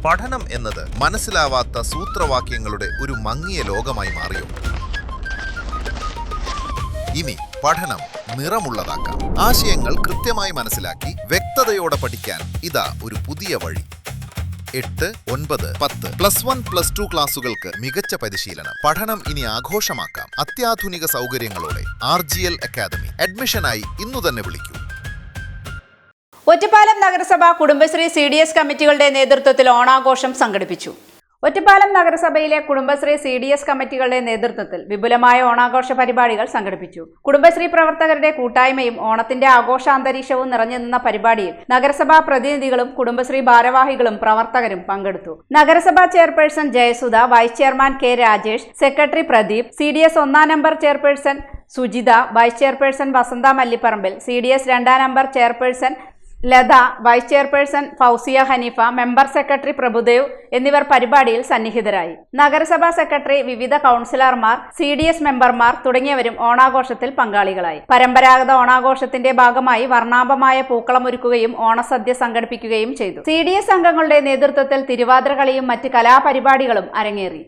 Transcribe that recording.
പഠനം എന്നത് മനസ്സിലാവാത്ത സൂത്രവാക്യങ്ങളുടെ ഒരു മങ്ങിയ ലോകമായി മാറിയോ? ഇനി പഠനം നിറമുള്ളതാക്കാം. ആശയങ്ങൾ കൃത്യമായി മനസ്സിലാക്കി വ്യക്തതയോടെ പഠിക്കാൻ ഇതാ ഒരു പുതിയ വഴി. 8, 9, 10 +1, +2 ക്ലാസുകൾക്ക് മികച്ച പരിശീലനം. പഠനം ഇനി ആഘോഷമാക്കാം. അത്യാധുനിക സൗകര്യങ്ങളോടെ RGL അക്കാദമി. അഡ്മിഷനായി ഇന്നു തന്നെ വിളിക്കൂ. ഒറ്റപ്പാലം നഗരസഭ കുടുംബശ്രീ CDS കമ്മിറ്റികളുടെ നേതൃത്വത്തിൽ ഓണാഘോഷം സംഘടിപ്പിച്ചു. ഒറ്റപ്പാലം നഗരസഭയിലെ കുടുംബശ്രീ CDS കമ്മിറ്റികളുടെ നേതൃത്വത്തിൽ വിപുലമായ ഓണാഘോഷ പരിപാടികൾ സംഘടിപ്പിച്ചു. കുടുംബശ്രീ പ്രവർത്തകരുടെ കൂട്ടായ്മയും ഓണത്തിന്റെ ആഘോഷാന്തരീക്ഷവും നിറഞ്ഞു നിന്ന പരിപാടിയിൽ നഗരസഭാ പ്രതിനിധികളും കുടുംബശ്രീ ഭാരവാഹികളും പ്രവർത്തകരും പങ്കെടുത്തു. നഗരസഭാ chairperson Jayasudha, vice chairman K Rajesh, secretary Pradeep, CDS 1-ാം നമ്പർ chairperson Sujitha, vice chairperson Vasantha Mallipparambil, CDS 2-ാം നമ്പർ chairperson Latha, vice chairperson Fousiya Haneefa, member secretary Prabhudev എന്നിവർ പരിപാടിയിൽ സന്നിഹിതരായി. നഗരസഭാ സെക്രട്ടറി, വിവിധ കൗൺസിലർമാർ, CDS മെമ്പർമാർ തുടങ്ങിയവരും ഓണാഘോഷത്തിൽ പങ്കാളികളായി. പരമ്പരാഗത ഓണാഘോഷത്തിന്റെ ഭാഗമായി വർണ്ണാഭമായ പൂക്കളമൊരുക്കുകയും ഓണസദ്യ സംഘടിപ്പിക്കുകയും ചെയ്തു. CDS അംഗങ്ങളുടെ നേതൃത്വത്തിൽ തിരുവാതിര കളിയും മറ്റ് കലാപരിപാടികളും അരങ്ങേറി.